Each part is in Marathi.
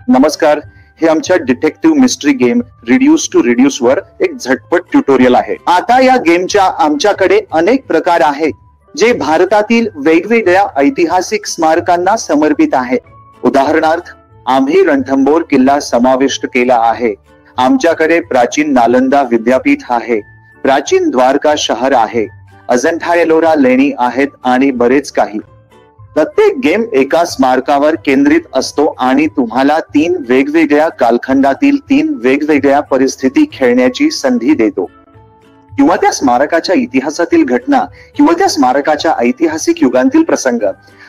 नमस्कार, हे आमच्या detective mystery game reduce to reduce वर एक झटपट ट्युटोरियल आहे। आता या गेमच्या आमच्याकडे अनेक प्रकार आहेत जे भारतातील वेगवेगळ्या ऐतिहासिक स्मारकांना समर्पित आहे। उदाहरणार्थ, आम्ही रणथंबोर किल्ला समाविष्ट केला आहे। आमच्याकडे प्राचीन नालंदा विद्यापीठ आहे, प्राचीन द्वारका शहर आहे, अजंठा एलोरा लेणी आहेत आणि बरेच काही। प्रत्येक गेम एका स्मारकावर केंद्रित असतो आणि तुम्हाला 3 वेगवेगळ्या कालखंडातील 3 वेगवेगळ्या परिस्थिती खेळण्याची संधी देतो, किंवा त्या स्मारकाच्या इतिहासातील घटना किंवा त्या स्मारकाच्या ऐतिहासिक युगांतील प्रसंग।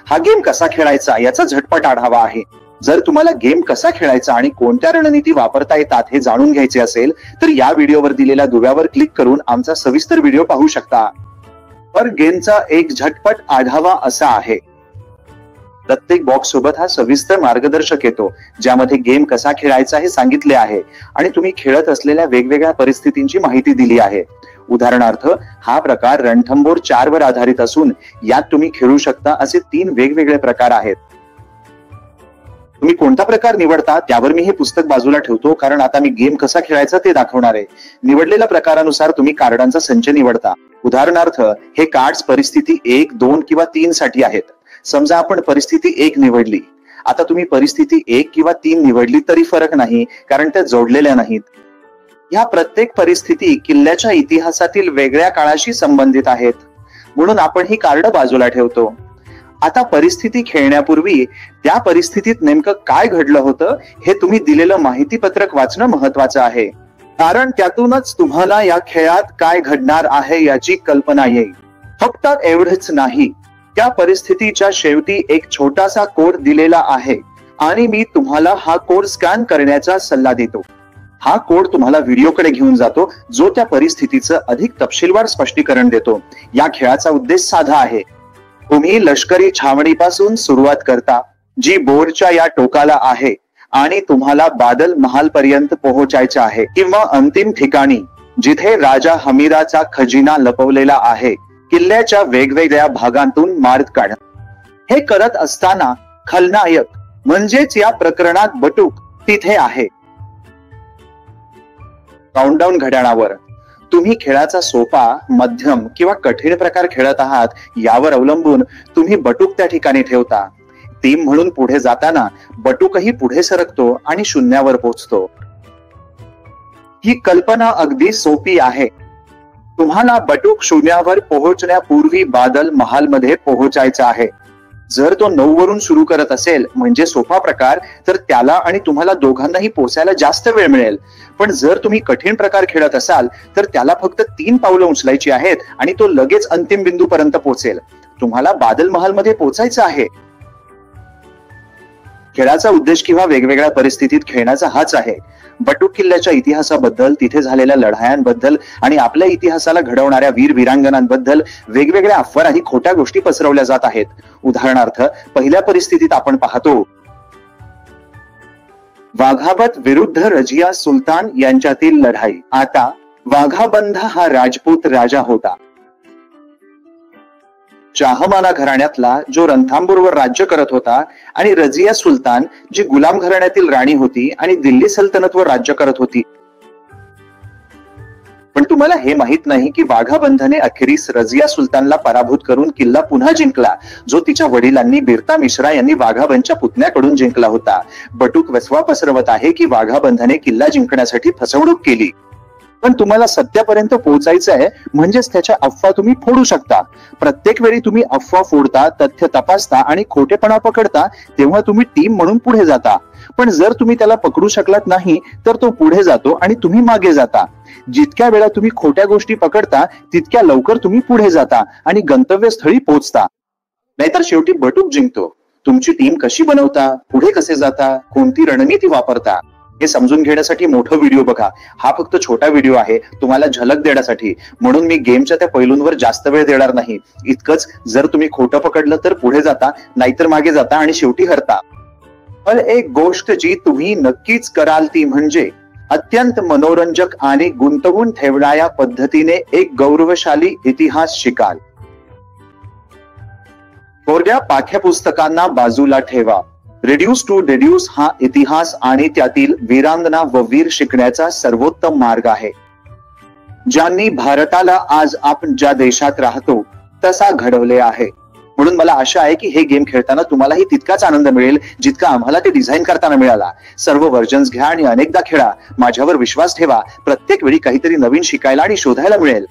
हा गेम कसा खेळायचा याचा झटपट आढावा आहे। जर तुम्हाला गेम कसा खेळायचा आणि कोणत्या रणनीती वापरता येतात हे जाणून घ्यायचे असेल तर या व्हिडिओवर दिलेल्या दुव्यावर क्लिक करून आमचा सविस्तर व्हिडिओ पाहू शकता। पर गेमचा एक झटपट आढावा असा आहे, प्रत्येक बॉक्स सोबत हा सविस्तर मार्गदर्शक येतो ज्यामध्ये गेम कसा खेळायचा हे सांगितले आहे आणि तुम्ही खेळत असलेल्या वेगवेगळ्या परिस्थितींची माहिती दिली आहे। उदाहरणार्थ, हा प्रकार रणथंबोर 4 वर आधारित असून यात तुम्ही खेळू शकता असे 3 वेगवेगळे प्रकार आहेत। तुम्ही कोणता प्रकार निवडता त्यावर मी हे पुस्तक बाजूला ठेवतो, कारण आता मी गेम कसा खेळायचा ते दाखवणार आहे। निवडलेल्या प्रकारानुसार तुम्ही कार्डांचा संच निवडता। उदाहरणार्थ, हे कार्ड्स परिस्थिती 1, 2 किंवा 3 साठी आहेत। समजा आपण परिस्थिती 1 निवडली। आता तुम्ही परिस्थिती 1 किंवा 3 निवडली तरी फरक नाही, कारण त्या जोडलेल्या नाहीत। या प्रत्येक परिस्थिती किल्ल्याच्या इतिहासातील वेगळ्या काळाशी संबंधित आहेत, म्हणून आपण ही कार्ड बाजूला ठेवतो। आता परिस्थिती खेळण्यापूर्वी त्या परिस्थितीत नेमकं काय घडलं होतं हे तुम्ही दिलेलं माहितीपत्रक वाचणं महत्वाचं आहे, कारण त्यातूनच तुम्हाला या खेळात काय घडणार आहे याची कल्पना येईल। फक्त एवढंच नाही, त्या परिस्थितीच्या शेवटी एक छोटासा कोड दिलेला आहे आणि मी तुम्हाला हा कोड स्कॅन करण्याचा सल्ला देतो। हा कोड तुम्हाला व्हिडिओकडे घेऊन जातो जो त्या परिस्थितीचं अधिक तपशीलवार स्पष्टीकरण देतो। या खेळाचा उद्देश साधा आहे। तुम्ही लष्करी छावणीपासून सुरुवात करता जी बोर्डच्या या टोकाला आहे आणि तुम्हाला बादल महाल पर्यंत पोहोचायचे आहे, किंवा अंतिम ठिकाणी जिथे राजा हमीदाचा खजिना लपवलेला आहे, किल्ल्याच्या वेगवेगळ्या भागांतून मार्ग काढा। हे करत असताना खलनायक म्हणजेच या प्रकरणात बटूक तिथे आहे। काउंटडाऊन घड्याळावर तुम्ही खेळाचा सोपा, मध्यम किंवा कठीण प्रकार खेळत आहात यावर अवलंबून तुम्ही बटूक त्या ठिकाणी ठेवता। टीम म्हणून पुढे जाताना बटूकही पुढे सरकतो आणि शून्यावर पोहोचतो। ही कल्पना अगदी सोपी आहे। तुम्हाला बटूक शून्यावर पोहोचण्यापूर्वी बादल महाल मध्ये पोहोचायचं आहे। जर तो 9 वरून सुरू करत असेल म्हणजे सोपा प्रकार, तर त्याला आणि तुम्हाला दोघांनाही पोहोचायला जास्त वेळ मिळेल। पण जर तुम्ही कठीण प्रकार खेळत असाल तर त्याला फक्त 3 पावलं उचलायची आहेत आणि तो लगेच अंतिम बिंदूपर्यंत पोहोचेल। तुम्हाला बादल महाल मध्ये पोहोचायचं आहे। खेळाचा उद्देश किंवा वेगवेगळ्या परिस्थितीत खेळण्याचा हाच आहे। बटूक किल्ल्याच्या इतिहासाबद्दल, तिथे झालेल्या लढायांबद्दल आणि आपल्या इतिहासाला घडवणाऱ्या वीर वीरांगनांबद्दल वेगवेगळ्या अफवा आणि खोट्या गोष्टी पसरवल्या जात आहेत। उदाहरणार्थ, पहिल्या परिस्थितीत आपण पाहतो वाघाबत विरुद्ध रजिया सुलतान यांच्यातील लढाई। आता वाघाबंध हा राजपूत राजा होता, चाहमाना घराण्यातला, जो रणथंबोरवर राज्य करत होता, आणि रजिया सुलतान जी गुलाम घराण्यातील राणी होती आणि दिल्ली सल्तनतवर राज्य करत होती। पण तुम्हाला हे माहित नाही की वाघाबंधने अखेरीस रजिया सुलतानला पराभूत करून किल्ला पुन्हा जिंकला, जो तिच्या वडिलांनी बिरता मिश्रा यांनी वाघाबंधच्या पुतण्याकडून जिंकला होता। बटूक वसवा पसरवत आहे की वाघाबंधने किल्ला जिंकण्यासाठी फसवणूक केली, पण तुम्हाला सत्यापर्यंत पोहोचायचं आहे, म्हणजेच त्याच्या अफवा तुम्ही फोडू शकता। प्रत्येक वेळी तुम्ही अफवा फोडता, तथ्य तपासता आणि खोटेपणा पकडता तेव्हा तुम्ही टीम म्हणून पुढे जाता। पण जर तुम्ही त्याला पकडू शकलात नाही तर तो पुढे जातो आणि तुम्ही मागे जाता। जितक्या वेळा तुम्ही खोट्या गोष्टी पकडता तितक्या लवकर तुम्ही पुढे जाता आणि गंतव्यस्थळी पोहोचता, नाहीतर शेवटी बटूक जिंकतो। तुमची टीम कशी बनवता, पुढे कसे जाता, कोणती रणनीती वापरता हे समजून घेण्यासाठी मोठा व्हिडिओ बघा। हा फक्त छोटा व्हिडिओ आहे तुम्हाला झलक देण्यासाठी, म्हणून मी गेमच्या त्या पैलूंवर जास्त वेळ देणार नाही। इतकंच, जर तुम्ही खोटं पकडलं तर पुढे जाता, नाहीतर मागे जाता आणि शेवटी हरता। पण एक गोष्ट जी तुम्ही नक्कीच कराल ती म्हणजे अत्यंत मनोरंजक आणि गुंतवून ठेवणाऱ्या पद्धतीने एक गौरवशाली इतिहास शिकाल। कोरड्या पाठ्यपुस्तकांना बाजूला ठेवा, रिड्यूस टू डेड्यूस हा इतिहास आणि त्यातील वीरांगना व वीर शिकण्याचा सर्वोत्तम मार्ग आहे, ज्यांनी भारताला आज आपण ज्या देशात राहतो तसा घडवले आहे. म्हणून मला आशा आहे की हे गेम खेळताना तुम्हालाही तितकाच आनंद मिळेल जितका आम्हाला ते डिझाईन करताना मिळाला. सर्व व्हर्जन्स घ्या आणि अनेकदा खेळा. माझ्यावर विश्वास ठेवा, प्रत्येक वेळी काहीतरी नवीन शिकायला आणि शोधायला मिळेल.